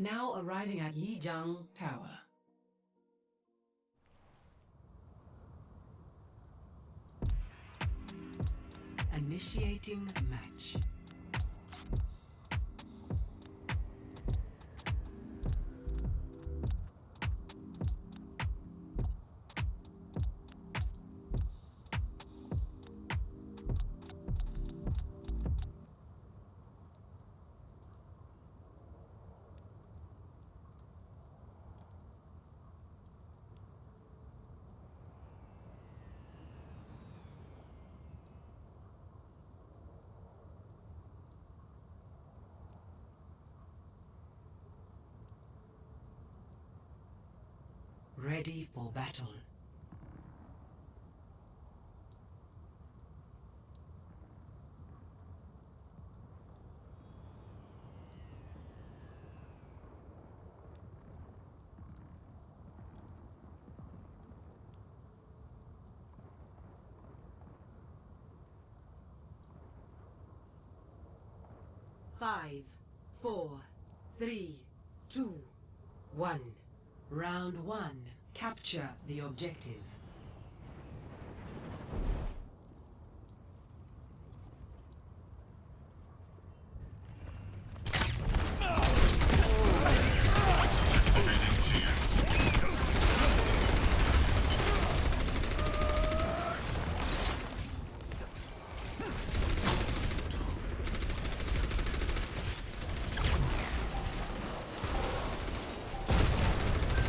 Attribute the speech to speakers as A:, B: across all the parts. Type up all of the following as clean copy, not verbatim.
A: Now arriving at Lijiang Tower. Initiating match. Ready for battle. Five, 4, 3, 2, 1. Round 1. Capture the objective.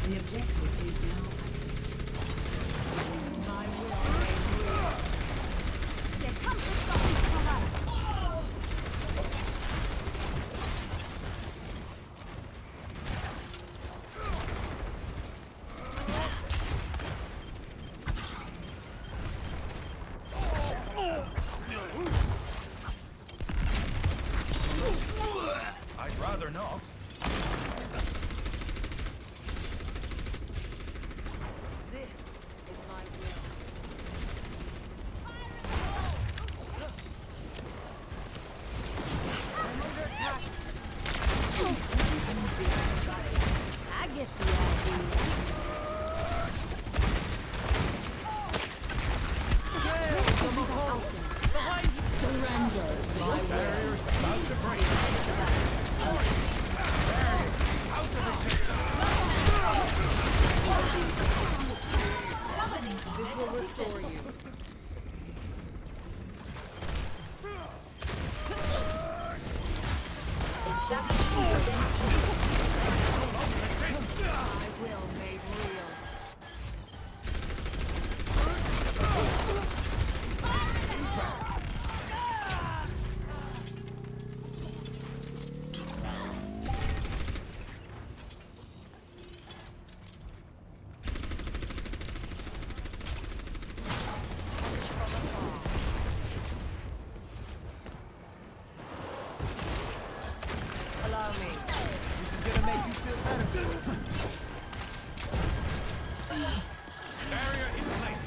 A: The objective is now my will.
B: There comes the something cover.
C: I'd rather not.
B: This is my will. I'm under attack. I get the idea. Behind you. Surrender.
C: My barrier's about to break.
B: This will restore you. My will made real. Allow me.
D: This is gonna make you feel better.
C: Barrier in place.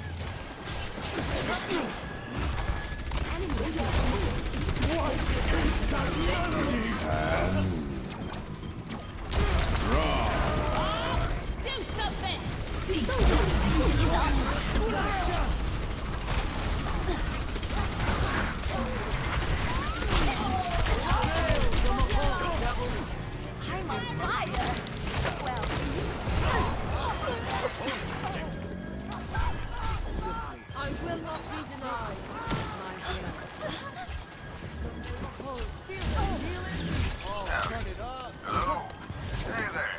B: Do something! I'm on fire! Well, I will not be denied.
D: Oh, turn it up.
E: Hello? Hey there.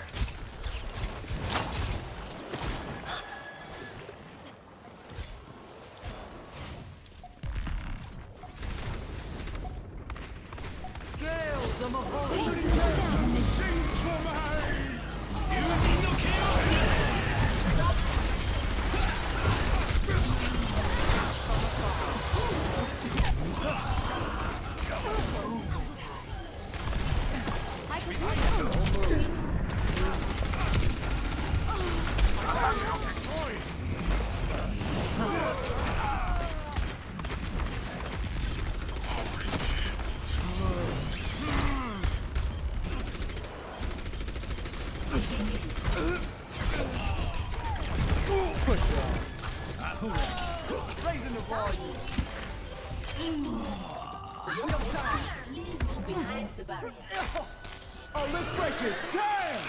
D: Oh, let's break it. Damn!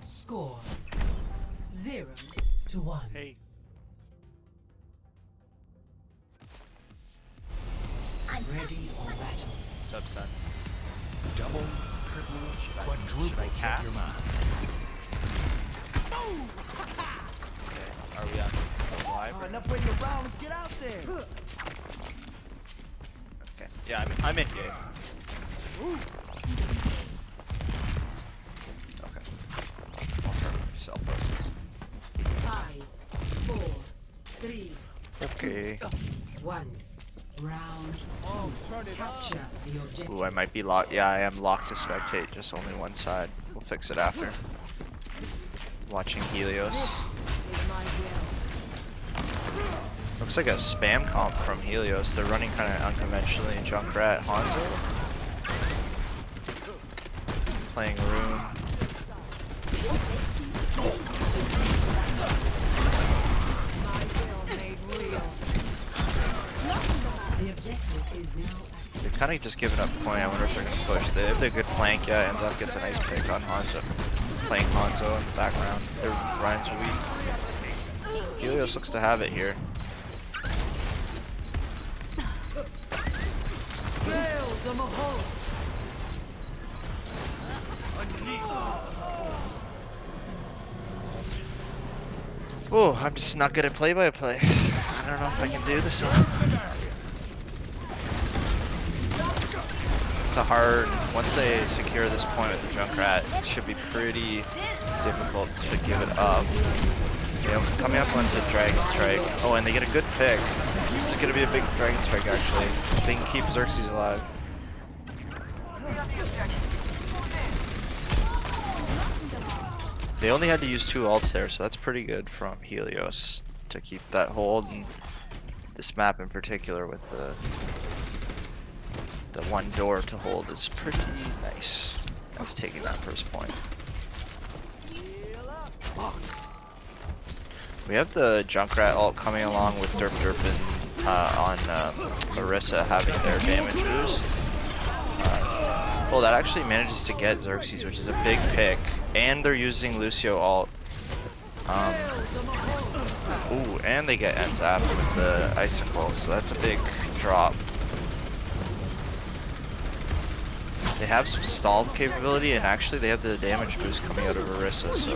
A: Score 0-1.
F: Hey.
A: Ready or battle.
F: What's up, son?
C: Double, triple, quadruple.
F: Should I
C: check
F: cast?
C: your mind.
F: Okay, are we on live?
D: Oh, enough waiting around. Let's get out there.
F: Okay, yeah, I'm in game. Okay. I'll start with myself first.
A: 5, 4, 3,
F: Okay.
A: 1. Round
D: Oh, turn it up.
A: capture the objective.
F: Ooh, I might be locked. Yeah, I am locked to spectate, just only one side. We'll fix it after. Watching Helios.
B: Is my will.
F: Looks like a spam comp from Helios. They're running kind of unconventionally. Junkrat, Hanzo. Playing Rune.
B: My will made real.
A: The objective is now active.
F: They're kind of just giving up point. I wonder if they're going to push. They have a good flank. Yeah, ends up gets a nice pick on Hanzo. Playing Hanzo in the background. Their Ryan's weak. Helios looks to have it here. Oh, I'm just not good at play-by-play. I don't know if I can do this. It's a hard, once they secure this point with the Junkrat, it should be pretty difficult to give it up. You know, coming up onto Dragon Strike. Oh, and they get a good pick. This is going to be a big Dragon Strike, actually. If they can keep Xerxes alive. They only had to use 2 ults there, so that's pretty good from Helios to keep that hold. And this map in particular with the one door to hold is pretty nice. I was taking that first point. We have the Junkrat ult coming along with Derp Derp and on Marissa having their damage boost. Well, that actually manages to get Xerxes, which is a big pick, and they're using Lucio ult. Ooh, and they get Enzap with the Icicle, so that's a big drop. They have some stalled capability, and actually they have the damage boost coming out of Orisa, so...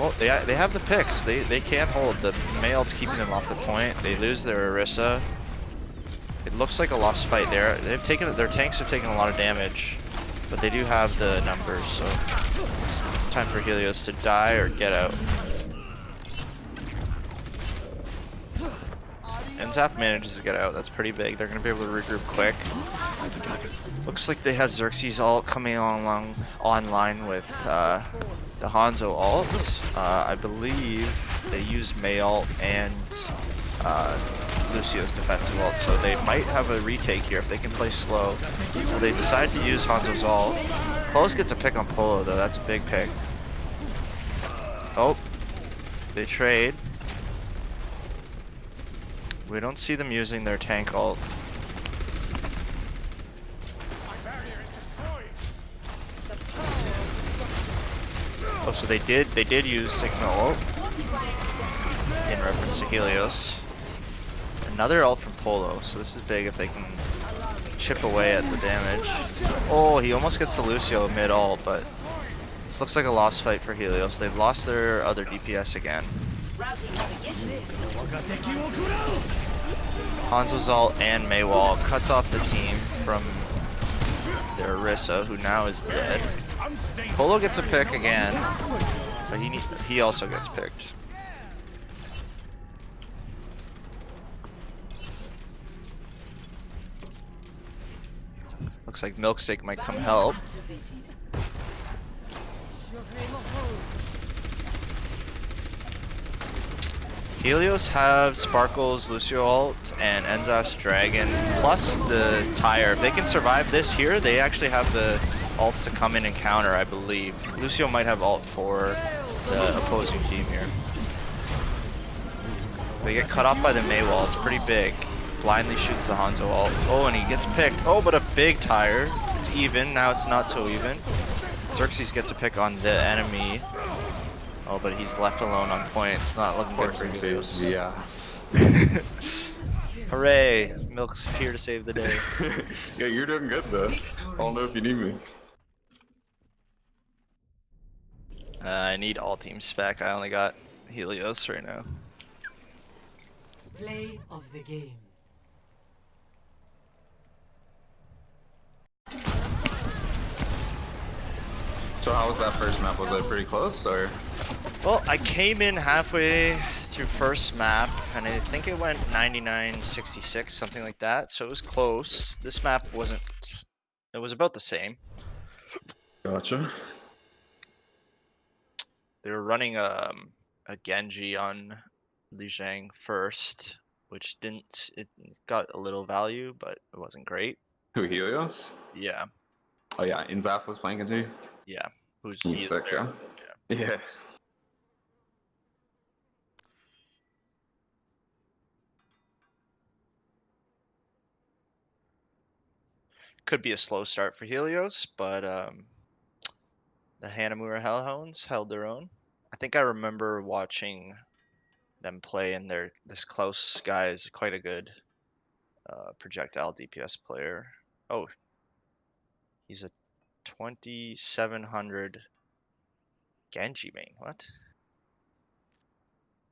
F: Well, they have the picks. They can't hold. The Mei ult's keeping them off the point. They lose their Orisa. It looks like a lost fight there. Their tanks have taken a lot of damage, but they do have the numbers, so it's time for Helios to die or get out. Enzap manages to get out. That's pretty big. They're going to be able to regroup quick. Looks like they have Xerxes ult coming online with the Hanzo ult. I believe they use Mei ult and Lucio's defensive ult, so they might have a retake here if they can play slow. So they decide to use Hanzo's ult. Close gets a pick on Polo though, that's a big pick. Oh, they trade. We don't see them using their tank ult. Oh, so they did use Signal ult in reference to Helios. Another ult from Polo, so this is big if they can chip away at the damage. Oh, he almost gets the Lucio mid ult, but this looks like a lost fight for Helios. They've lost their other DPS again. Hanzo's ult and Mei wall cuts off the team from their Orisa, who now is dead. Polo gets a pick again, but he also gets picked. Looks like Milkshake might come help. Helios have Sparkle's Lucio ult and Enzap's Dragon, plus the Tire. If they can survive this here, they actually have the ults to come in and counter, I believe. Lucio might have ult for the opposing team here. They get cut off by the Mei wall. It's pretty big. Blindly shoots the Hanzo ult. Oh, and he gets picked. Oh, but a big tire. It's even. Now it's not so even. Xerxes gets a pick on the enemy. Oh, but he's left alone on point. It's not looking good for Helios.
G: Yeah.
F: Hooray! Milk's here to save the day.
G: Yeah, you're doing good though. I'll know if you need me.
F: I need all team spec. I only got Helios right now.
A: Play of the game.
G: So how was that first map? Was it pretty close or?
F: Well, I came in halfway through first map, and I think it went 99-66, something like that. So it was close. This map wasn't. It was about the same.
G: Gotcha.
F: They were running a Genji on Li Zhang first, which didn't. It got a little value, but it wasn't great.
G: Who, Helios?
F: Yeah,
G: Oh yeah, Inzaf was playing Genji.
F: yeah. Who's
G: He's sick, yeah. Yeah.
F: Could be a slow start for Helios, but the Hanamura Hellhounds held their own. I think I remember watching them play, and this Klaus guy is quite a good projectile DPS player. Oh, he's a 2700 Genji main. What?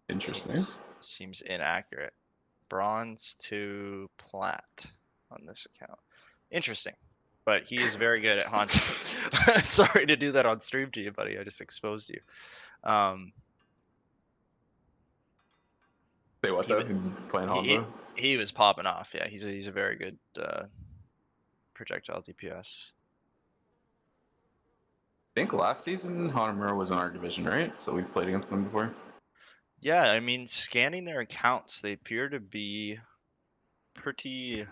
G: Interesting.
F: Seems inaccurate. Bronze to plat on this account. Interesting. But he is very good at Hanzo. Sorry to do that on stream to you, buddy. I just exposed you.
G: Say what though? Playing Hanzo?
F: He was popping off. Yeah, he's a very good projectile DPS.
G: I think last season Hanamura was in our division, right? So we've played against them before.
F: Yeah, I mean, scanning their accounts, they appear to be pretty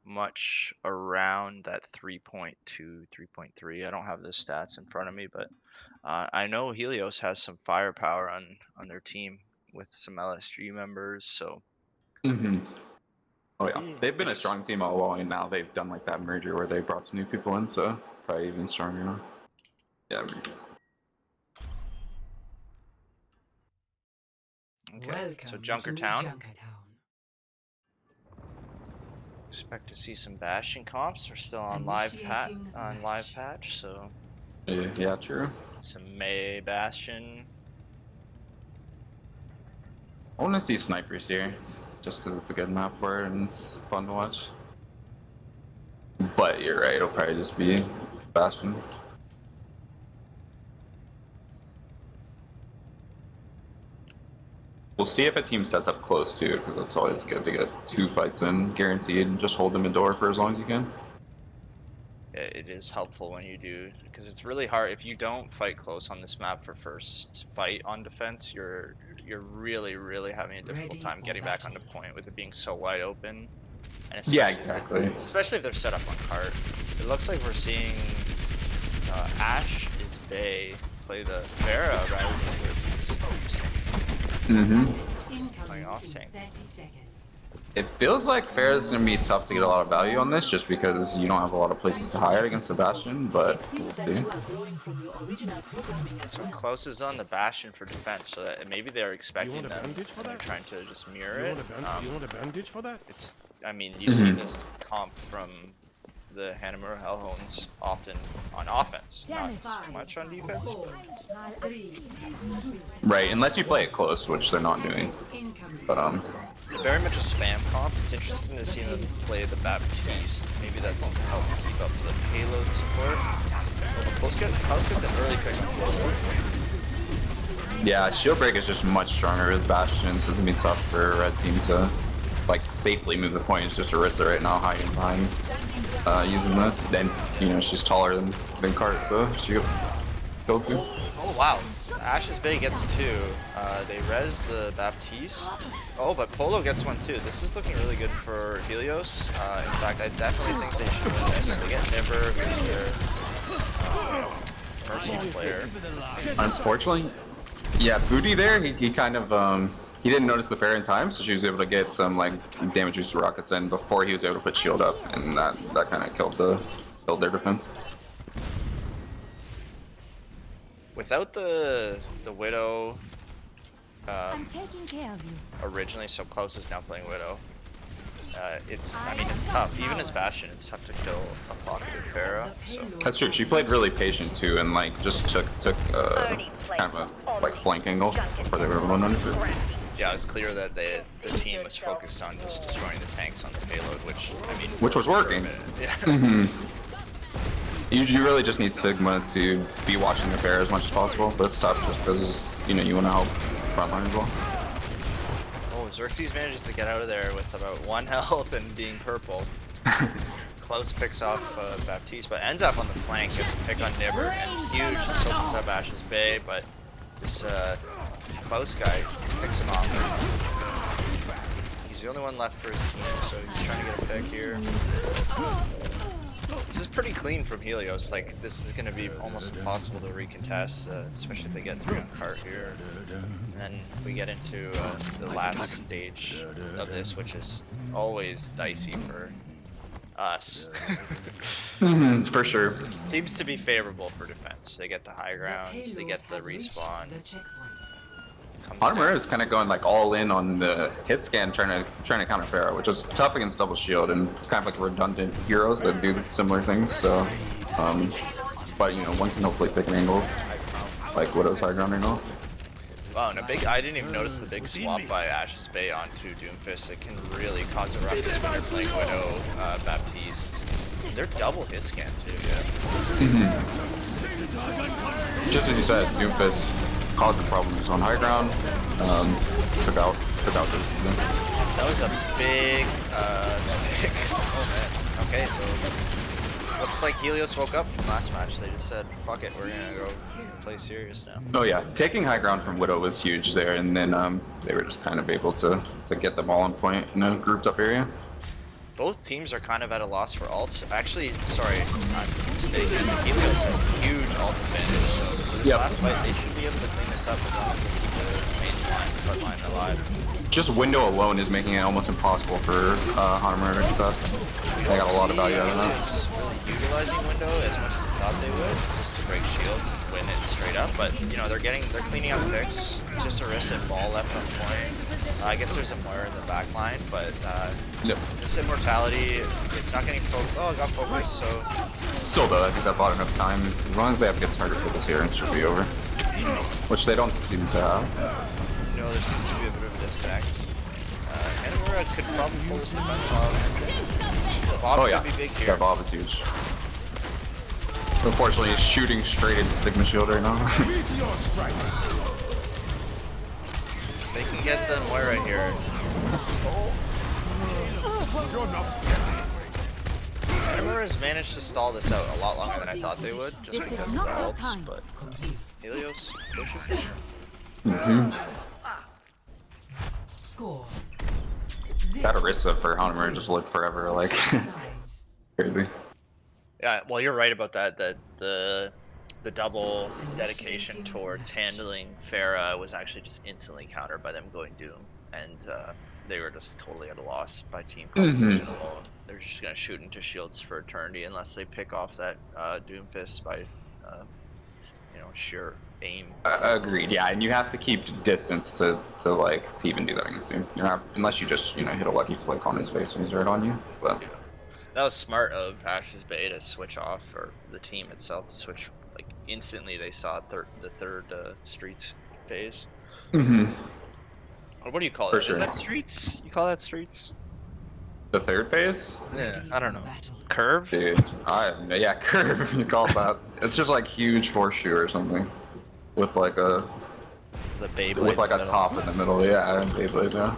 F: much around that 3.2, 3.3. I don't have the stats in front of me, but I know Helios has some firepower on their team with some LSG members, so.
G: Mm-hmm. Oh yeah, they've been a strong team all along, and now they've done like that merger where they brought some new people in, so probably even stronger now. Yeah.
F: Okay, so Junkertown. Expect to see some Bastion comps. We're still on live patch, so
G: Yeah, true.
F: some Mei Bastion.
G: I want to see snipers here, just because it's a good map for it and it's fun to watch. But you're right, it'll probably just be Bastion. We'll see if a team sets up close too, because it's always good to get 2 fights in guaranteed and just hold them indoor for as long as you can.
F: It is helpful when you do, because it's really hard if you don't fight close on this map for first fight on defense. You're really having a difficult time getting back onto point with it being so wide open. And
G: Yeah, exactly.
F: Especially if they're set up on cart. It looks like we're seeing Ashe is Bay play the Pharah rather than Xerxes. Playing off tank.
A: 30 seconds.
G: It feels like Pharah's gonna be tough to get a lot of value on this, just because you don't have a lot of places to hide against Sebastian, but we'll see.
F: So Klaus is on the Bastion for defense, so that maybe they're expecting them and they're trying to just mirror it.
C: You want a bandage for that?
F: It's, I mean, you see this comp from the Hanamura Hellhounds often on offense, not so much on defense.
G: Right, unless you play it close, which they're not doing. But
F: It's very much a spam comp. It's interesting to see them play the Baptiste. Maybe that's to help keep up the payload support. Klaus gets an early pick on payload.
G: yeah, Shield Break is just much stronger with Bastion, so it's gonna be tough for a red team to like safely move the point. It's just Orisa right now hiding behind using that. Then she's taller than Cart, so she gets killed too.
F: Oh wow, Ashe's Bay gets 2. They res the Baptiste. Oh, but Polo gets 1 too. This is looking really good for Helios. In fact, I definitely think they should win this. They get Nibber, who's their Mercy player.
G: Unfortunately, yeah, Booty there, he kind of he didn't notice the fair in time, so she was able to get some like damage boost rockets in before he was able to put shield up, and that kind of killed their defense.
F: Without the Widow,
B: I'm taking care of you.
F: originally so close is now playing Widow. I mean, it's tough. Even as Bastion, it's tough to kill a pocketed Pharah. So
G: That's true. She played really patient too, and like just took kind of a like flank angle before they were going under.
F: yeah, it's clear that the team was focused on just destroying the tanks on the payload, which I mean,
G: Which was working.
F: Yeah.
G: You really just need Sigma to be watching the fair as much as possible, but it's tough just because you want to help frontline as well.
F: Oh, Xerxes manages to get out of there with about 1 health and being purple. Klaus picks off Baptiste, but ends up on the flank, gets a pick on Nibber, and huge just opens up Ash's Bay, but this Klaus guy picks him off. He's the only one left for his team, so he's trying to get a pick here. This is pretty clean from Helios, like this is going to be almost impossible to recontest, especially if they get 3 on cart here. And then we get into the last stage of this, which is always dicey for us.
G: For sure.
F: Seems to be favorable for defense. They get the high grounds, they get the respawn.
G: Hanamura is kind of going like all in on the hit scan, trying to counter Pharah, which is tough against double shield, and it's kind of like redundant heroes that do similar things. So, but one can hopefully take an angle like Widow's high ground right now.
F: Wow, and I didn't even notice the big swap by Ash's Bay onto Doomfist. It can really cause a ruckus when you're playing Widow, Baptiste. They're double hit scan too, yeah.
G: Just as you said, Doomfist causing problems on high ground. Took out those.
F: That was a big pick. Oh man. Okay, so looks like Helios woke up from last match. They just said, fuck it, we're gonna go play serious now.
G: Oh yeah, taking high ground from Widow was huge there, and then they were just kind of able to get the ball on point in a grouped up area.
F: Both teams are kind of at a loss for ults. Actually, sorry, I'm mistaken. Helios has a huge ult advantage, so for this last fight, they should be able to clean this up as long as they keep the main line, front line alive.
G: Just window alone is making it almost impossible for Hanamura to contest. They got a lot of value out of that.
F: Really utilizing window as much as I thought they would, just to break shields and win it straight up. But they're cleaning up picks. It's just Orisa and Ball left on point. I guess there's a Moira in the back line, but this immortality, it's not getting focused. Oh, it got focused, so.
G: Still though, I think that bought enough time. As long as they have good target focus here, it should be over. Which they don't seem to have.
F: No, there seems to be a bit of a disconnect. Hanamura could probably pull this defense off. Bob could be big here.
G: Yeah, Bob is huge. Unfortunately, he's shooting straight into Sigma Shield right now.
F: They can get the Moira here. Hanamura's managed to stall this out a lot longer than I thought they would, just because of the ults, but Helios pushes it.
A: Score.
G: That Orisa for Hanamura just lived forever, like crazy.
F: Yeah, well, you're right about that. That the double dedication towards handling Pharah was actually just instantly countered by them going Doom, and they were just totally at a loss by team composition alone. They're just gonna shoot into shields for eternity unless they pick off that Doomfist by sheer aim.
G: Agreed. Yeah, and you have to keep distance to even do that against him. Unless you just hit a lucky flick on his face when he's right on you. But
F: that was smart of Ash's Bay to switch off, or the team itself to switch like instantly. They saw the third streets phase. Or what do you call it?
G: Sure.
F: Is that streets? You call that streets?
G: The third phase?
F: Yeah, I don't know. Curve?
G: Dude, yeah, curve. You call it that? It's just like huge horseshoe or something, with like a
F: Beyblade
G: with a top in the middle. Yeah, Beyblade. Yeah.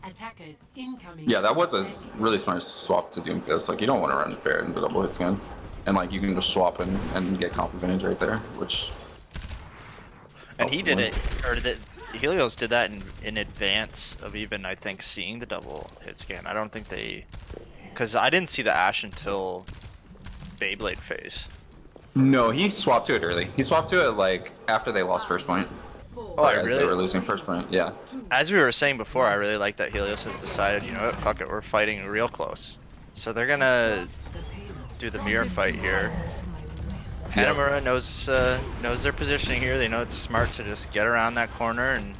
A: Attackers incoming.
G: Yeah, that was a really smart swap to Doomfist. Like you don't want to run fair into double hit scan, and like you can just swap in and get comp advantage right there, which.
F: And he did it, or Helios did that in advance of even, I think, seeing the double hit scan. I don't think they, because I didn't see the Ashe until Beyblade phase.
G: No, he swapped to it early. He swapped to it like after they lost first point.
F: Oh, I
G: as
F: really.
G: they were losing first point. Yeah.
F: As we were saying before, I really like that Helios has decided, you know what, fuck it, we're fighting real close. So they're gonna do the mirror fight here. Hanamura knows their positioning here. They know it's smart to just get around that corner and.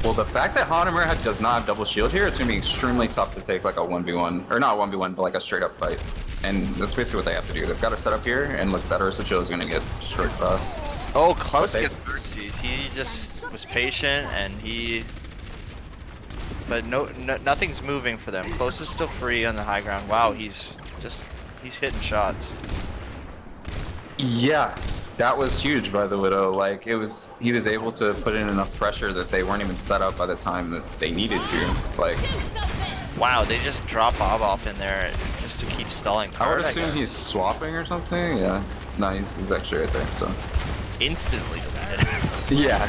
G: Well, the fact that Hanamura does not have double shield here, it's gonna be extremely tough to take like a 1v1, or not 1v1, but like a straight up fight. And that's basically what they have to do. They've got to set up here and look, that Ursa Chill is gonna get destroyed fast.
F: Oh, Klaus gets Xerxes. He just was patient and he. But nothing's moving for them. Close is still free on the high ground. Wow, he's hitting shots.
G: Yeah, that was huge by the Widow. Like he was able to put in enough pressure that they weren't even set up by the time that they needed to. Like,
F: wow, they just drop Bob off in there just to keep stalling.
G: I would assume he's swapping or something. Yeah, no, he's actually right there. So
F: instantly deleted.
G: Yeah.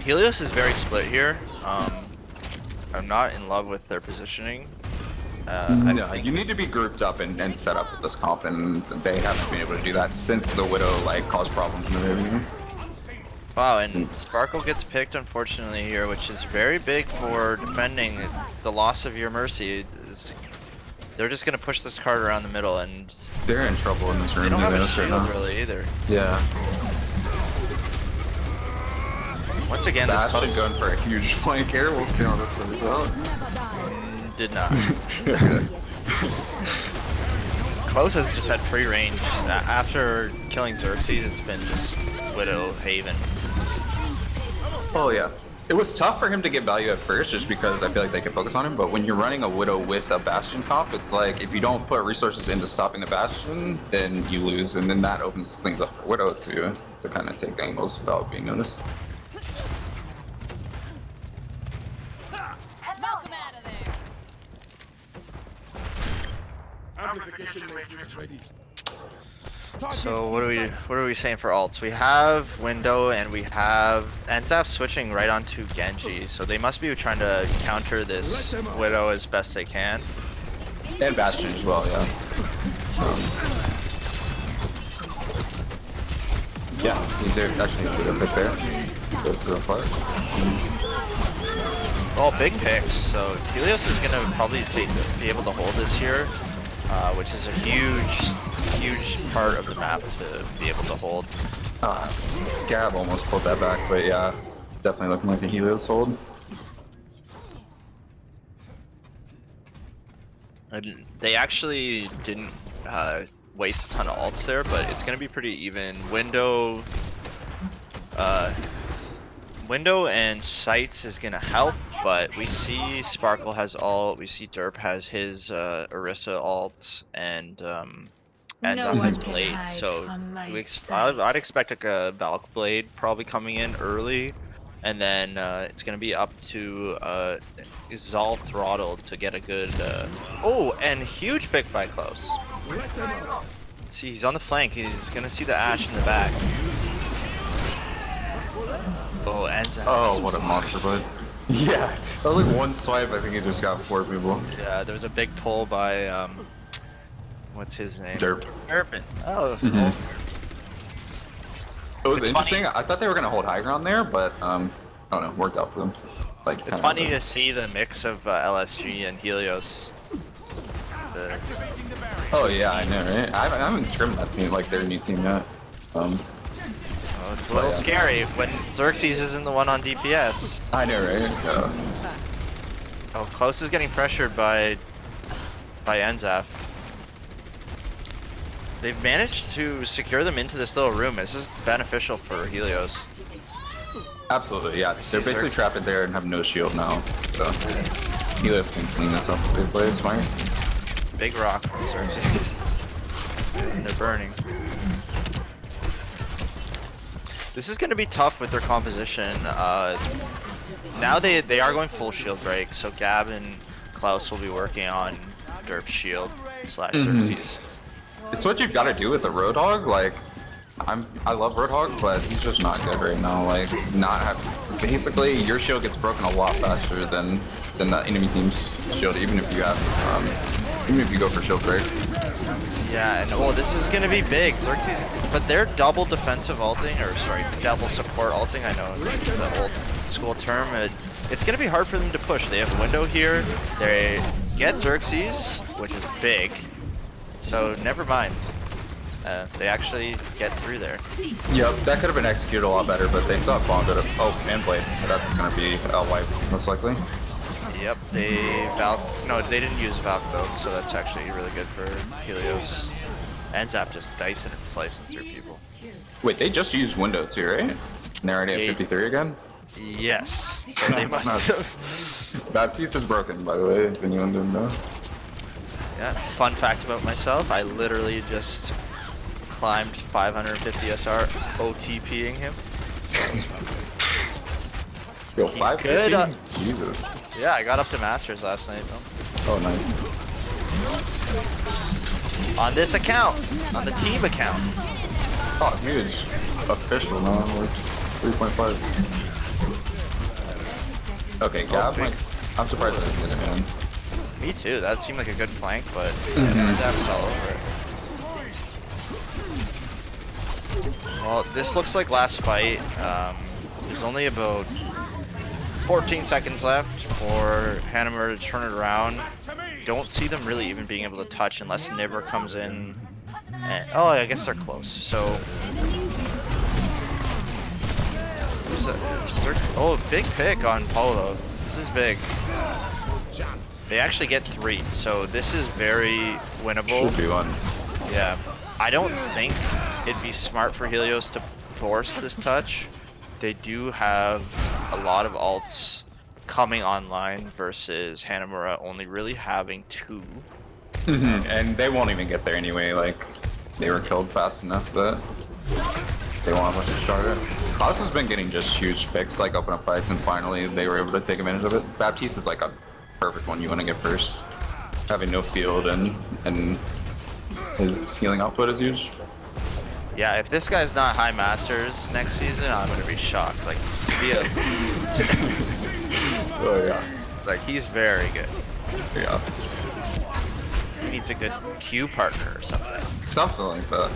F: Helios is very split here. I'm not in love with their positioning.
G: No, you need to be grouped up and set up with this comp, and they haven't been able to do that since the Widow like caused problems in the very beginning.
F: Wow, and Sparkle gets picked unfortunately here, which is very big for defending. The loss of your Mercy is they're just gonna push this card around the middle, and
G: they're in trouble in this room.
F: They don't have a
G: right
F: shield
G: now.
F: really either.
G: Yeah.
F: Once again, this
G: Bastion
F: close
G: going for a huge flank here. We'll see how this plays out.
F: did not. Close has just had free range. After killing Xerxes, it's been just Widow Haven since.
G: Oh yeah. It was tough for him to get value at first just because I feel like they could focus on him, but when you're running a Widow with a Bastion comp, it's like if you don't put resources into stopping the Bastion, then you lose, and then that opens things up for Widow to kind of take angles without being noticed.
B: Smoke him out of there.
C: Amplification matrix ready.
F: So what are we saying for alts? We have Window and we have Enzaf switching right onto Genji, so they must be trying to counter this Widow as best they can.
G: And Bastion as well, yeah. Yeah, seems they're actually a good pick there. Good for a part.
F: Oh, big picks. So Helios is gonna probably be able to hold this here, which is a huge part of the map to be able to hold.
G: Gab almost pulled that back, but yeah, definitely looking like a Helios hold.
F: And they actually didn't waste a ton of alts there, but it's gonna be pretty even. Window and Sights is gonna help, but we see Sparkle has ult, we see Derp has his Orisa ult, and Enzaf has Blade, so I'd expect like a Valk Blade probably coming in early, and then it's gonna be up to Zal Throttle to get a good oh, and huge pick by Klaus. See, he's on the flank, he's gonna see the Ashe in the back. Oh, Enzaf.
G: Oh, what a monster, bud. Yeah, that was like one swipe, I think he just got 4 people.
F: Yeah, there was a big pull by, what's his name?
G: Derp.
F: Derpin. Oh,
G: It was
F: It's
G: interesting.
F: funny.
G: I thought they were gonna hold high ground there, but I don't know, worked out for them. Like,
F: It's funny to see the mix of LSG and Helios.
G: Oh yeah, I know, right? I haven't scrimmed that team, like their new team yet.
F: Oh, it's a little scary when Xerxes isn't the one on DPS.
G: I know, right?
F: Oh, Close is getting pressured by Enzaf. They've managed to secure them into this little room. This is beneficial for Helios.
G: Absolutely, yeah. They're basically trapped in there and have no shield now, so Helios can clean this up with big plays, smart.
F: Big rock from Xerxes. And they're burning. This is going to be tough with their composition. Now they are going full shield break, so Gab and Klaus will be working on Derp's shield / Xerxes.
G: It's what you've got to do with a Roadhog. Like, I love Roadhog, but he's just not good right now. Like, basically your shield gets broken a lot faster than the enemy team's shield, even if you have even if you go for shield break.
F: Yeah, and oh, this is gonna be big. Xerxes, but they're double defensive ulting, or sorry, double support ulting. I know it's an old school term. It's gonna be hard for them to push. They have a window here. They get Xerxes, which is big. So never mind. They actually get through there.
G: Yep, that could have been executed a lot better, but they still have bombed it. Oh, and Blade. That's gonna be a wipe, most likely.
F: Yep, no, they didn't use Valk though, so that's actually really good for Helios. And Zap just dicing and slicing through people.
G: Wait, they just used window too, right? And they're already at 53 again?
F: Yes, so they must have.
G: Baptiste is broken, by the way, if anyone didn't know.
F: Yeah, fun fact about myself, I literally just climbed 550 SR OTPing him. So that was fun.
G: Yo,
F: He's
G: 550?
F: good,
G: Jesus.
F: Yeah, I got up to Masters last night, though.
G: Oh, nice.
F: On this account, on the team account.
G: Oh, huge. Official, man. Like 3.5. Okay, Gab,
F: big.
G: like, I'm surprised I didn't get it, man.
F: Me too, that seemed like a good flank, but Zap's all over it. Well, this looks like last fight. There's only about 14 seconds left for Hanamura to turn it around. Don't see them really even being able to touch unless Nibber comes in. And, oh, I guess they're close. So, oh, big pick on Polo. This is big. They actually get 3, so this is very winnable.
G: Should be one.
F: Yeah, I don't think it'd be smart for Helios to force this touch. They do have a lot of ults coming online versus Hanamura only really having 2.
G: And they won't even get there anyway, like, they were killed fast enough that they won't have much to start it. Klaus has been getting just huge picks, like open up fights, and finally they were able to take advantage of it. Baptiste is like a perfect one you want to get first. Having no field and his healing output is huge.
F: Yeah, if this guy's not high masters next season, I'm gonna be shocked. Like, to be a,
G: Oh yeah.
F: like he's very good.
G: Yeah.
F: He needs a good Q partner or something.
G: Something like that.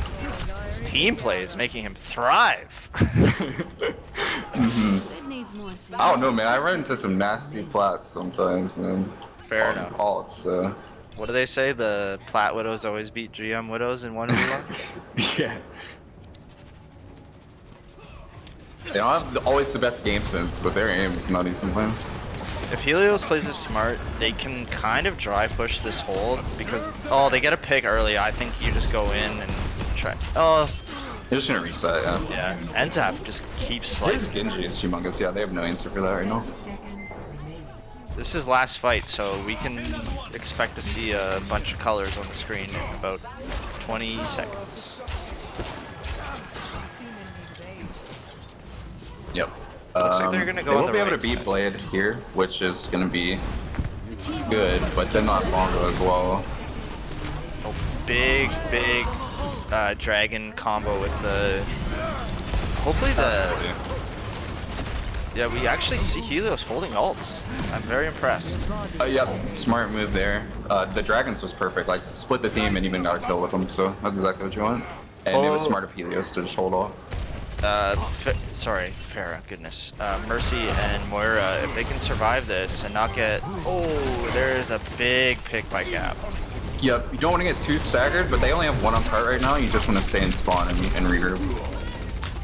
F: His team play is making him thrive.
B: It needs more
G: I don't know, man. I run into some nasty plats sometimes, man.
F: Fair
G: On
F: enough.
G: Alts, so.
F: What do they say? The Plat Widows always beat GM Widows in 1v1?
G: Yeah. They don't have always the best game sense, but their aim is nutty sometimes.
F: If Helios plays this smart, they can kind of dry push this hold because, oh, they get a pick early. I think you just go in and try. Oh,
G: They're just gonna reset, yeah.
F: yeah. And Zap just keeps
G: His
F: slicing.
G: Genji is humongous. Yeah, they have no answer for that right now.
A: Seconds remaining.
F: This is last fight, so we can expect to see a bunch of colors on the screen in about 20 seconds.
G: Yep.
F: Looks like they're gonna go
G: They
F: on
G: won't
F: the
G: be able
F: right
G: to beat
F: side.
G: Blade here, which is gonna be good, but then not Bongo as well.
F: Oh, big dragon combo with the. Hopefully the. Yeah, we actually see Helios holding ults. I'm very impressed.
G: Yep, smart move there. The Dragons was perfect. Like, split the team and even got a kill with them, so that's exactly what you want. And it was smart of Helios to just hold off.
F: Sorry, Farah, goodness. Mercy and Moira, if they can survive this and not get. Oh, there's a big pick by Gap.
G: Yep, you don't want to get too staggered, but they only have one on cart right now. You just want to stay in spawn and regroup.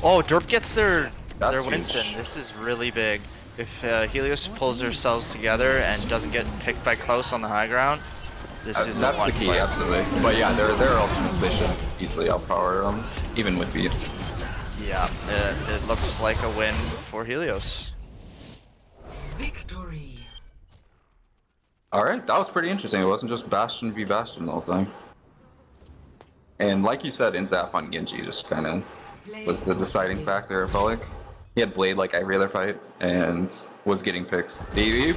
F: Oh, Derp gets their
G: That's
F: Winston.
G: huge.
F: This is really big. If Helios pulls themselves together and doesn't get picked by Klaus on the high ground, this is a
G: That's
F: one
G: the key,
F: play.
G: absolutely. But yeah, their ultimates, they should easily outpower them, even with beat.
F: Yeah, it looks like a win for Helios.
A: Victory.
G: Alright, that was pretty interesting. It wasn't just Bastion v Bastion the whole time. And like you said, Inzaf on Genji just kind of was the deciding factor, I felt like. He had Blade like every other fight, and was getting picks. He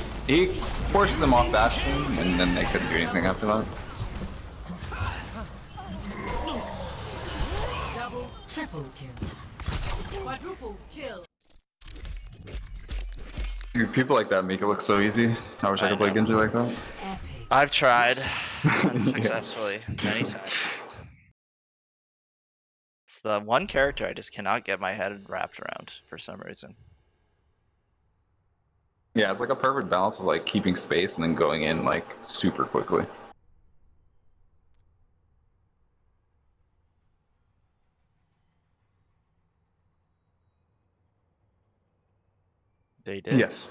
G: forced them off Bastion, and then they couldn't do anything after that.
A: Double, triple kill. Quadruple kill.
G: Dude, people like that make it look so easy. I wish I could play
F: know.
G: Genji like that.
A: Epic.
F: I've tried unsuccessfully many times. It's the one character I just cannot get my head wrapped around for some reason.
G: Yeah, it's like a perfect balance of like keeping space and then going in like super quickly.
F: They did.
G: Yes.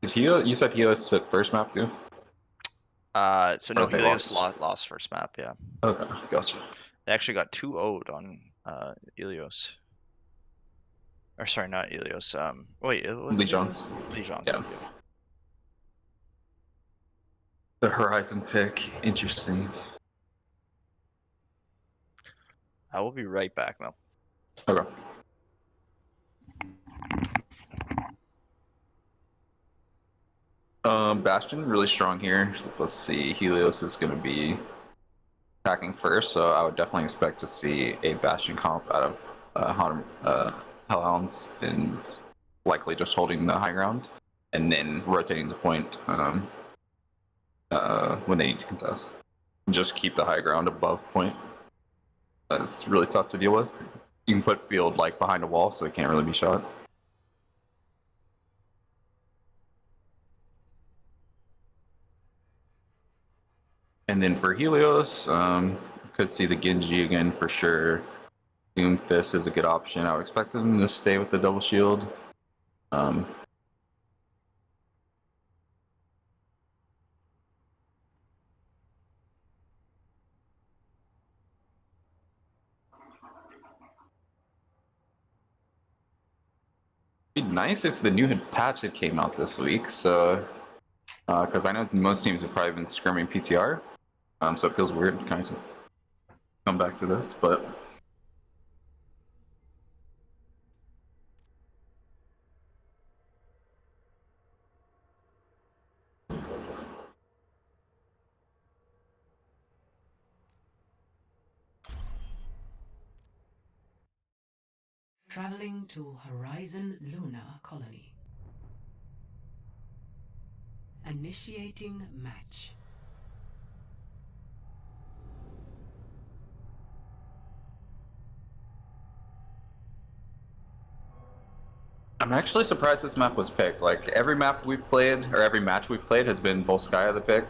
G: Did Helios, you said Helios took first map too?
F: So no,
G: Or they
F: Helios
G: lost?
F: lost first map, yeah.
G: Okay, gotcha.
F: They actually got 2-0'd on Helios. Or sorry, not Helios. Wait, it was
G: Lijiang.
F: Helios? Lijiang.
G: Yeah. The Horizon pick, interesting.
F: I will be right back, Mel.
G: Okay. Bastion really strong here. Let's see, Helios is going to be attacking first, so I would definitely expect to see a Bastion comp out of Hellhounds and likely just holding the high ground and then rotating to point when they need to contest. Just keep the high ground above point. It's really tough to deal with. You can put field like behind a wall, so it can't really be shot. And then for Helios, could see the Genji again for sure. Doomfist is a good option. I would expect them to stay with the double shield. It'd be nice if the new patch had came out this week. So, because I know most teams have probably been scrimming PTR, so it feels weird kind of to come back to this, but.
A: Traveling to Horizon Lunar Colony. Initiating match.
G: I'm actually surprised this map was picked. Like every map we've played, or every match we've played, has been Volskaya the pick.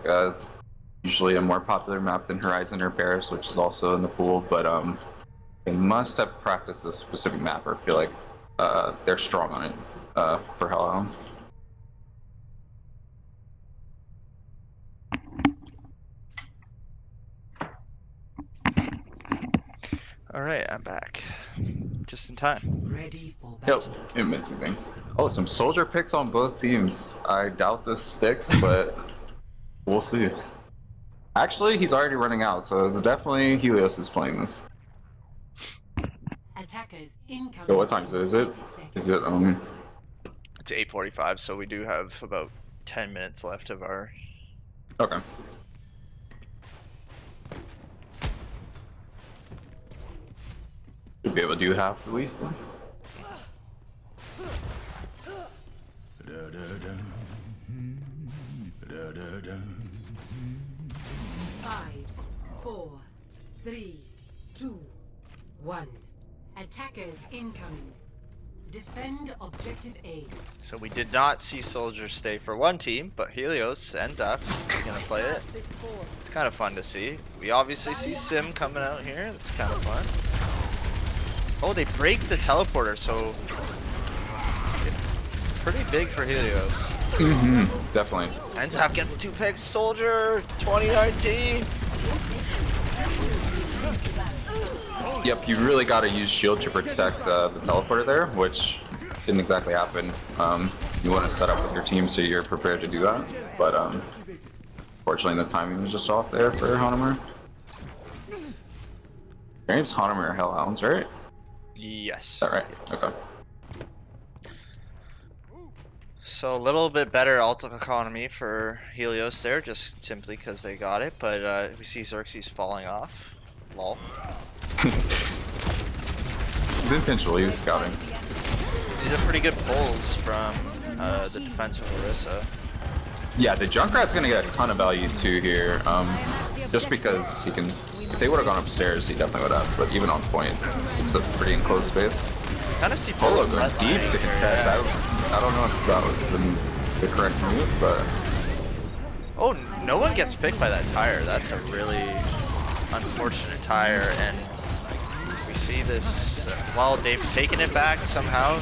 G: Usually a more popular map than Horizon or Paris, which is also in the pool. But they must have practiced this specific map, or feel like they're strong on it for Hellhounds.
F: All right, I'm back. Just in time.
A: Ready for battle.
G: Yep, amazing thing. Oh, some soldier picks on both teams. I doubt this sticks, but we'll see. Actually, he's already running out, so it's definitely Helios is playing this.
A: Attackers incoming.
G: Yo, what time is it? Is it
F: It's 8:45, so we do have about 10 minutes left of our.
G: Okay. Should be able to do half at least then.
A: Five, 4, 3, 2, 1. Attackers incoming. Defend objective A.
F: So we did not see soldiers stay for one team, but Helios ends up gonna play it. It's kind of fun to see. We obviously see Sim coming out here. That's kind of fun. Oh, they break the teleporter, so it's pretty big for Helios.
G: Definitely.
F: Enzap gets 2 picks. Soldier 2019.
G: Yep, you really got to use shield to protect the teleporter there, which didn't exactly happen. You want to set up with your team so you're prepared to do that, but fortunately the timing was just off there for Hanamura. Your name's Hanamura Hellhounds, right?
F: Yes.
G: Is that right? Okay.
F: So a little bit better ult economy for Helios there, just simply because they got it. But we see Xerxes falling off. Lol.
G: He's intentional. He was scouting.
F: These are pretty good pulls from the defense of Orisa.
G: Yeah, the Junkrat's gonna get a ton of value too here. Just because he can. If they would have gone upstairs, he definitely would have. But even on point, it's a pretty enclosed space.
F: Kind of see
G: Polo
F: both
G: going
F: red
G: deep
F: lining
G: to
F: here,
G: contest.
F: yeah.
G: I don't know if that was the correct move, but
F: Oh, no one gets picked by that tire. That's a really unfortunate tire, and we see this. While they've taken it back somehow,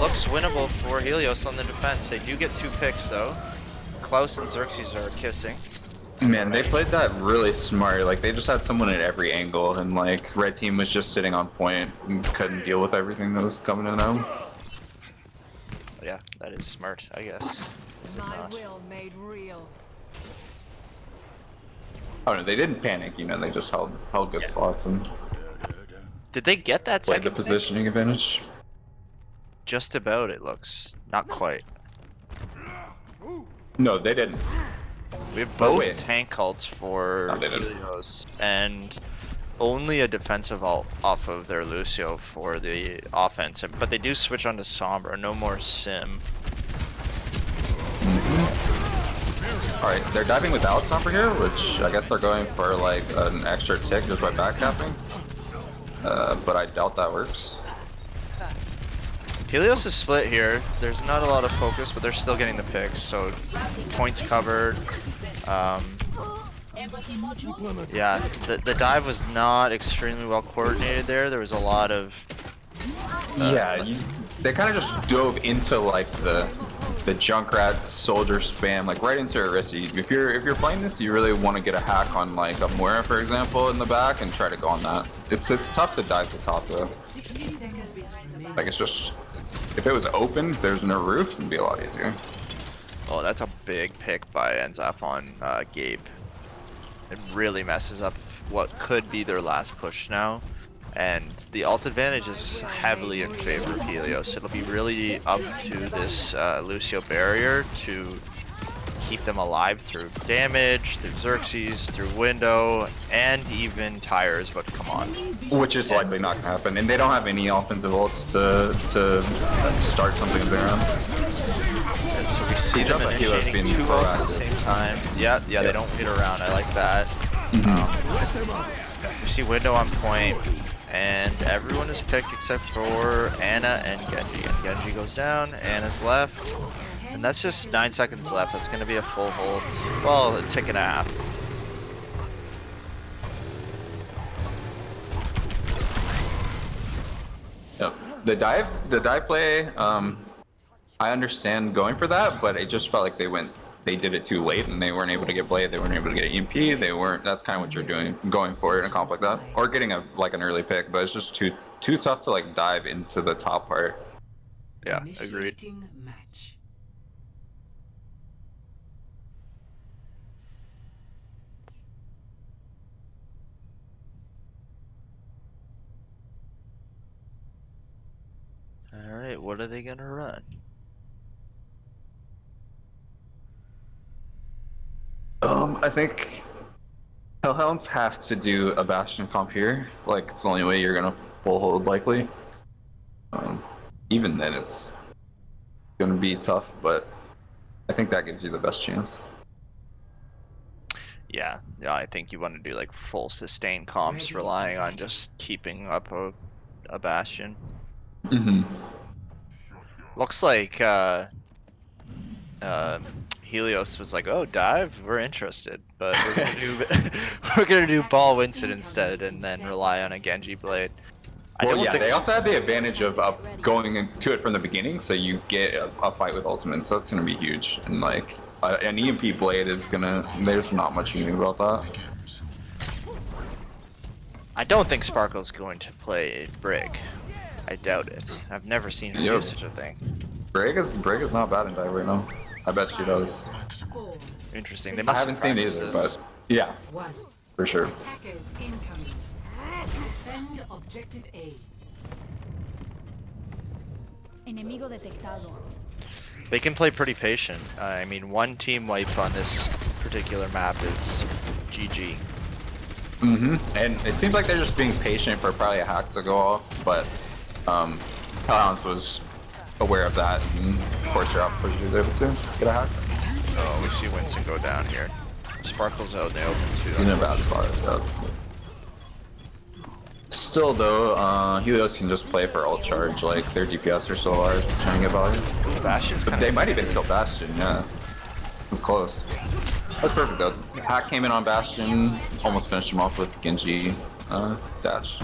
F: looks winnable for Helios on the defense. They do get 2 picks though. Klaus and Xerxes are kissing.
G: man, they played that really smart. Like they just had someone at every angle, and like red team was just sitting on point and couldn't deal with everything that was coming in them.
F: Yeah, that is smart, I guess. Is it
B: My
F: not?
B: will made real.
G: Oh no, they didn't panic. You know, they just held good
F: Yeah.
G: spots and
F: Did they get that
G: played
F: second
G: the
F: pick?
G: positioning advantage.
F: Just about, it looks. Not quite.
G: No, they didn't.
F: We have
G: Oh,
F: both
G: wait.
F: tank cults for
G: No, they didn't.
F: Helios, and only a defensive ult off of their Lucio for the offense. But they do switch on to Sombra, no more Sim.
G: All right, they're diving without Somber here, which I guess they're going for like an extra tick just by backcapping. But I doubt that works.
F: Helios is split here. There's not a lot of focus, but they're still getting the picks, so points covered. Yeah, the dive was not extremely well coordinated there. There was a lot of
G: They kind of just dove into like the Junkrat soldier spam, like right into Orisa. If you're playing this, you really want to get a hack on like a Moira, for example, in the back and try to go on that. It's tough to dive to top though.
A: 60 seconds remaining.
G: Like it's just if it was open, there's no roof, it'd be a lot easier.
F: Oh, that's a big pick by Enzap on Gabe. It really messes up what could be their last push now. And the ult advantage is heavily in favor of Helios. It'll be really up to this Lucio barrier to keep them alive through damage, through Xerxes, through window, and even tires, but come on.
G: Which is likely not gonna happen, and they don't have any offensive ults to start something of their own.
F: And so we see them
G: Like Helios
F: initiating
G: being
F: 2 ults at the
G: proactive.
F: same time. Yeah, they don't wait around. I like that. You see window on point, and everyone is picked except for Anna and Genji. And Genji goes down, Anna's left, and that's just 9 seconds left. That's going to be a full hold. Well, a tick and a half.
G: Yep. The dive play, I understand going for that, but it just felt like they did it too late and they weren't able to get blade, they weren't able to get EMP, that's kind of what you're doing, going for it in a comp like that. Or getting an early pick, but it's just too tough to like dive into the top part.
F: Yeah, agreed.
A: Initiating match.
F: Alright, what are they going to run?
G: I think Hellhounds have to do a Bastion comp here. Like, it's the only way you're gonna full hold likely. Even then, it's gonna be tough, but I think that gives you the best chance.
F: Yeah, I think you want to do like full sustain comps, relying on just keeping up a Bastion. Looks like Helios was like, "Oh, dive, we're interested, but we're gonna do we're gonna do ball Winston instead, and then rely on a Genji blade."
G: Well, yeah, they also have the advantage of going into it from the beginning, so you get a fight with ultimate, so that's gonna be huge. And like an EMP blade is gonna, there's not much you can do about that.
F: I don't think Sparkle's going to play Brig. I doubt it. I've never seen her do
G: Yep.
F: such a thing.
G: Brig is not bad in dive right now. I bet she does.
A: 4,
F: Interesting. They
G: I
F: must
G: haven't seen it either,
F: practice
G: but yeah,
A: 1.
G: for sure.
A: Attackers incoming. Defend objective A.
B: Enemigo detectado.
F: They can play pretty patient. I mean, one team wipe on this particular map is GG.
G: And it seems like they're just being patient for probably a hack to go off, but Hellhounds was aware of that and forced her out before she was able to get a hack.
F: Oh, we see Winston go down here. Sparkle's out in the open too.
G: He's in a bad spot. Yeah. Still though, Helios can just play for ult charge, like their DPS are so large, trying to get value.
F: Bastion's
G: But
F: kind
G: they
F: of.
G: might even kill Bastion, yeah. It was close. That's perfect though. Hack came in on Bastion, almost finished him off with Genji dash.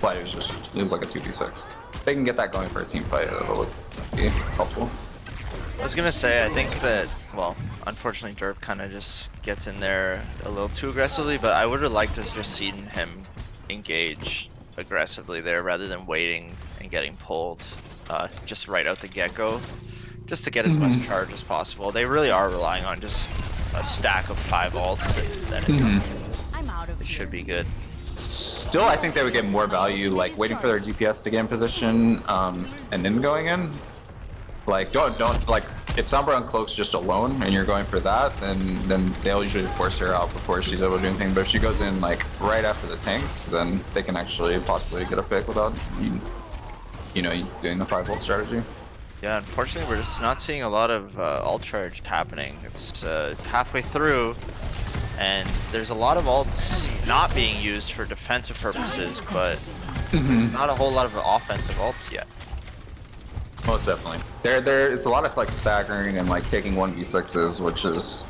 G: But it was like a 2v6. If they can get that going for a team fight, it'll be helpful.
F: I was gonna say, I think that, well, unfortunately Derp kind of just gets in there a little too aggressively, but I would have liked to just seen him engage aggressively there rather than waiting and getting pulled just right out the get-go, just to get as much charge as possible. They really are relying on just a stack of 5 ults, and then
B: I'm out of
F: it
B: here.
F: should be good.
G: Still, I think they would get more value, like waiting for their DPS to get in position, and then going in. Like, don't like if Sombra uncloaks just alone and you're going for that, then they'll usually force her out before she's able to do anything. But if she goes in like right after the tanks, then they can actually possibly get a pick without you know doing the 5-volt strategy.
F: Yeah, unfortunately we're just not seeing a lot of ult charge happening. It's halfway through, and there's a lot of ults not being used for defensive purposes, but there's not a whole lot of offensive ults yet.
G: Most definitely. It's a lot of like staggering and like taking 1v6s, which is,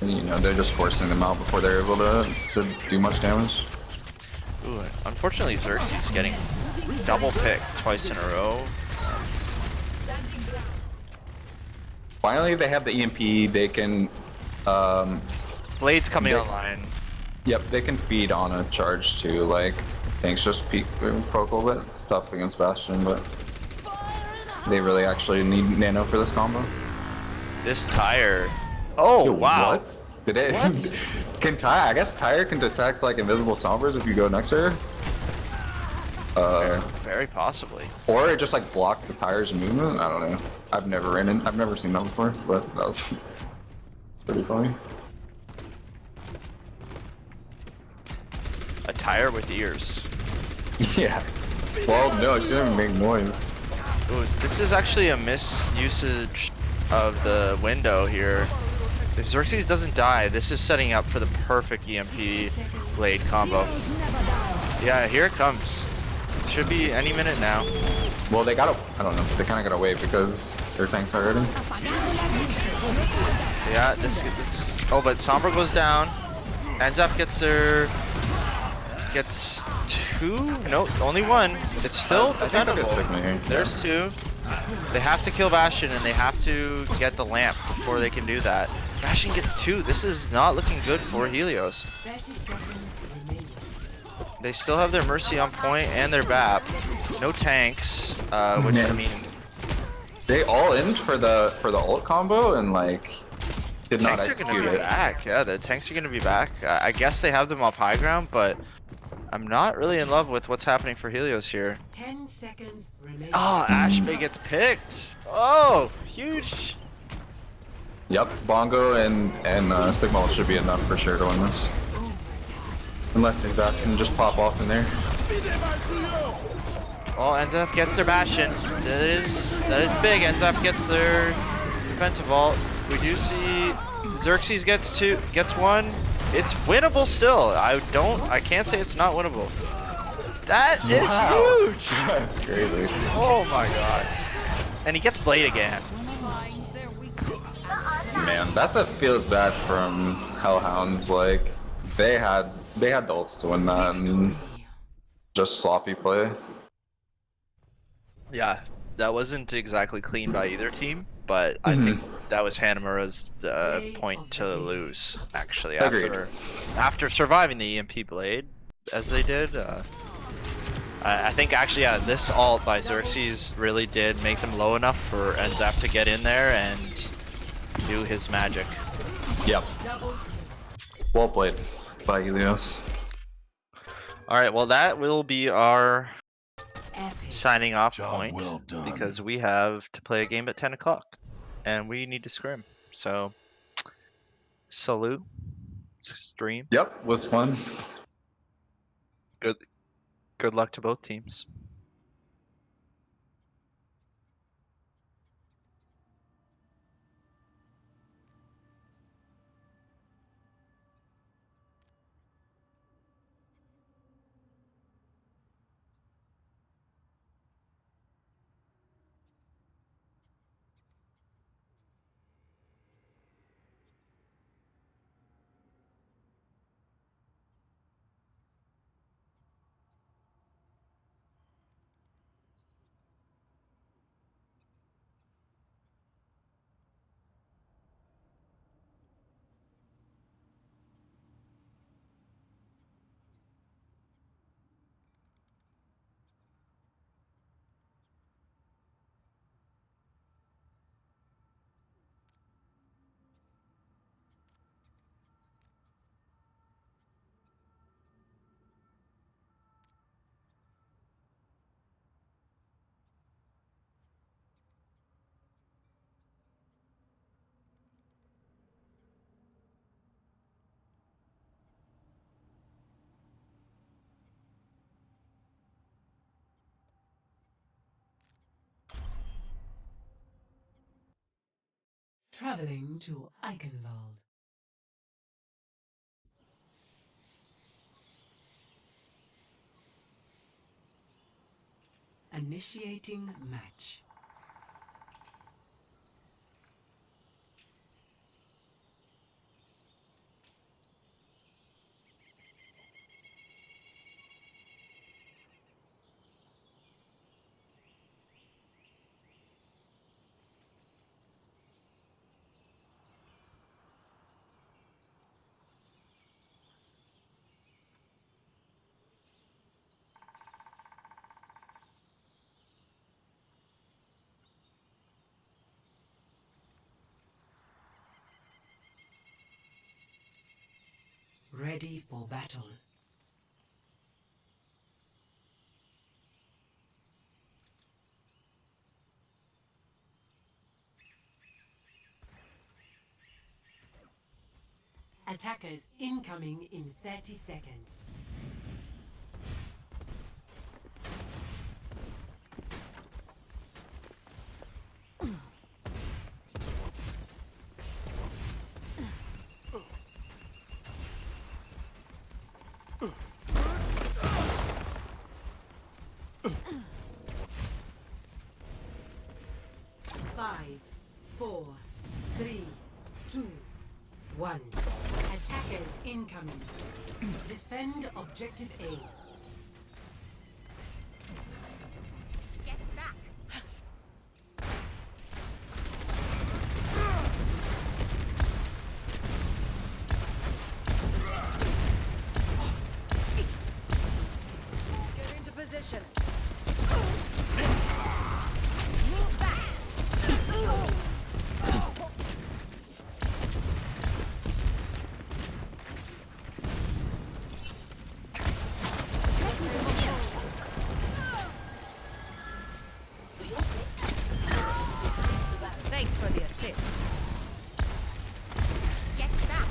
G: you know, they're just forcing them out before they're able to do much damage.
F: Ooh, unfortunately Xerxes getting double picked twice in a row.
G: Finally, they have the EMP. They can,
F: Blade's coming online.
G: yep, they can feed on a charge too. Like tanks just poke a little bit. It's tough against Bastion, but they really actually need Nano for this combo.
F: This tire. Oh,
G: Yo,
F: wow.
G: What? Did it? Can Tyre? I guess Tyre can detect like invisible Sombras if you go next to her.
F: Very possibly.
G: Or it just like blocked the Tyre's movement. I don't know. I've never seen that before, but that was pretty funny.
F: A tire with ears.
G: Yeah. Well, no, she didn't make noise.
F: Ooh, this is actually a misusage of the window here. If Xerxes doesn't die, this is setting up for the perfect EMP Blade combo. Yeah, here it comes. It should be any minute now.
G: Well, they gotta, I don't know, they kind of gotta wait because their tanks are ready.
F: Yeah, this. Oh, but Sombra goes down. Enzaf gets 2? No, only 1. It's still
G: I think they'll get
F: defendable.
G: Sigma here.
F: There's 2. They have to kill Bastion and they have to get the lamp before they can do that. Bastion gets 2. This is not looking good for Helios.
A: 30 seconds remaining.
F: They still have their Mercy on point and their BAP. No tanks, which I mean,
G: They all in for the ult combo and like did not
F: tanks are gonna
G: execute
F: be
G: it.
F: back. Yeah, the tanks are gonna be back. I guess they have them up high ground, but I'm not really in love with what's happening for Helios here.
A: 10 seconds remaining.
F: Oh, Ashbay gets picked. Oh, huge.
G: Yep, Bongo and Sigma should be enough for sure to win this. Unless Exact can just pop off in there.
F: Oh, Enzaf gets their Bastion. That is big. Enzaf gets their defensive ult. We do see Xerxes gets 1. It's winnable still. I can't say it's not winnable. That is huge.
G: That's crazy.
F: Oh my god. And he gets Blade again.
G: Man, that's what feels bad from Hellhounds. Like they had the ults to win that and just sloppy play.
F: Yeah, that wasn't exactly clean by either team, but I think that was Hanamura's point to lose, actually,
G: Agreed.
F: after surviving the EMP Blade, as they did. I think actually, yeah, this ult by Xerxes really did make them low enough for Enzaf to get in there and do his magic.
G: Yep. Well played by Helios.
F: Alright, well that will be our
A: Epic.
F: signing off
D: Job
F: point,
D: well done.
F: because we have to play a game at 10 o'clock and we need to scrim. So, salute. stream.
G: Yep, was fun.
F: Good good luck to both teams.
A: Traveling to Eichenwald. Initiating match. Ready for battle. Attackers incoming in 30 seconds. Five, four, three, two, one. Attackers incoming. Defend objective A.
B: Get back. Get into position. Move back. Thanks for the assist. Get back.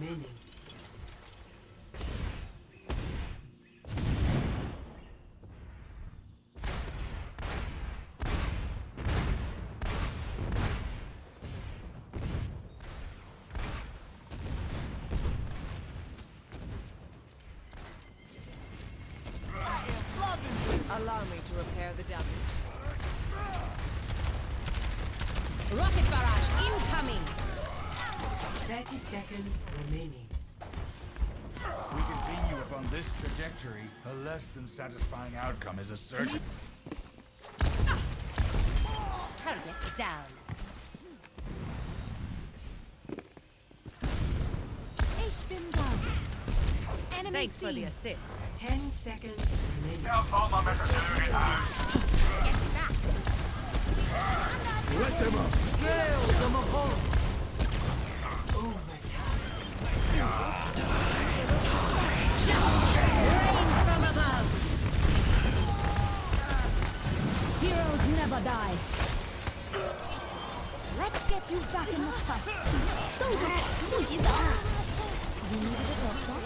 A: remaining.
B: Allow me to repair the damage. Rocket barrage incoming!
A: 30 seconds remaining.
H: If we continue upon this trajectory, a less than satisfying outcome is a certain.
B: Target down.
I: Ich bin da. Enemy
B: Thanks for the
I: seen.
B: assist.
A: 10 seconds remaining.
B: Get back!
D: Let them up.
B: Scale them home! Rain from above!
I: Heroes never die. Let's get you back in the fight. 动作不许走。You needed a doctor?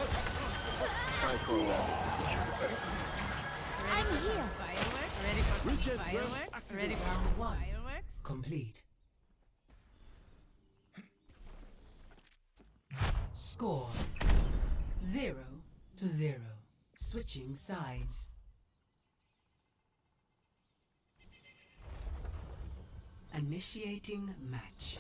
I: I'm here.
B: Fireworks? Ready for some fireworks? Ready for some fireworks?
A: Complete. Score 0-0. Switching sides. Initiating match.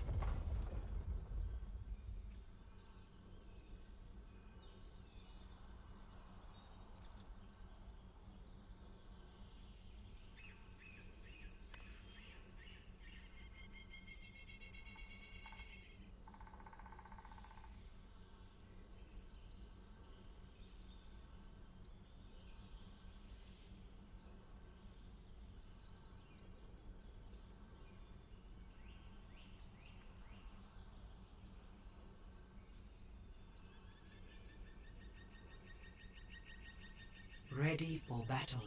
A: Ready for battle.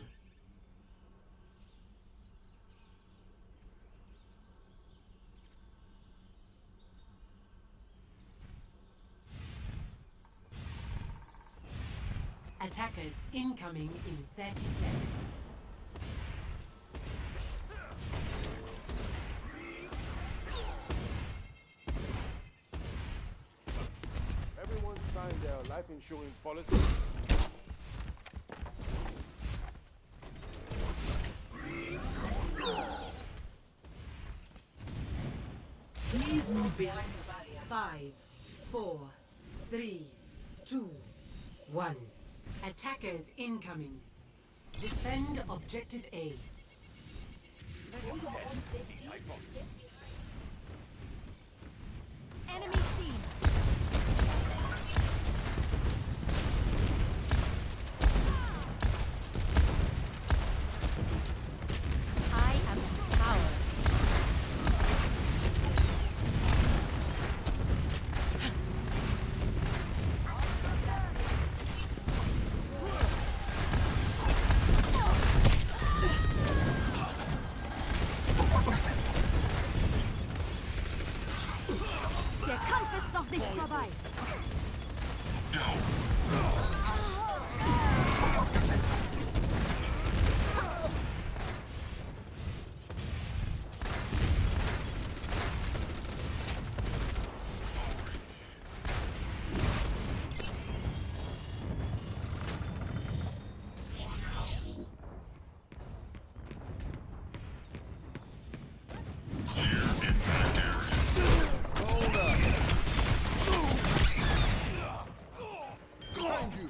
A: Attackers incoming in 30 seconds.
C: Everyone signed their life insurance policy.
A: Please move behind the barrier. 5, 4, 3, 2, 1. Attackers incoming. Defend objective A.
I: Enemy seen.
B: I am empowered.
I: Der Kampf ist noch nicht vorbei.
D: Behind you.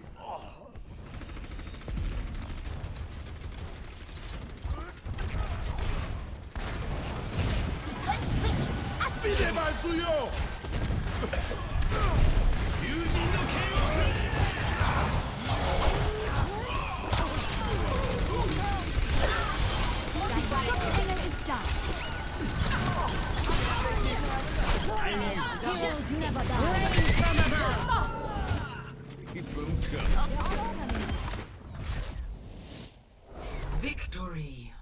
D: Fide mal zu yo.
I: Schutzengel ist da. Heroes never die.
A: Victory.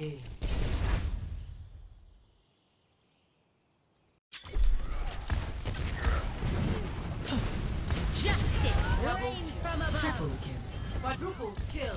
A: game.
I: Justice reigns from above.
A: Triple kill. Quadruple kill.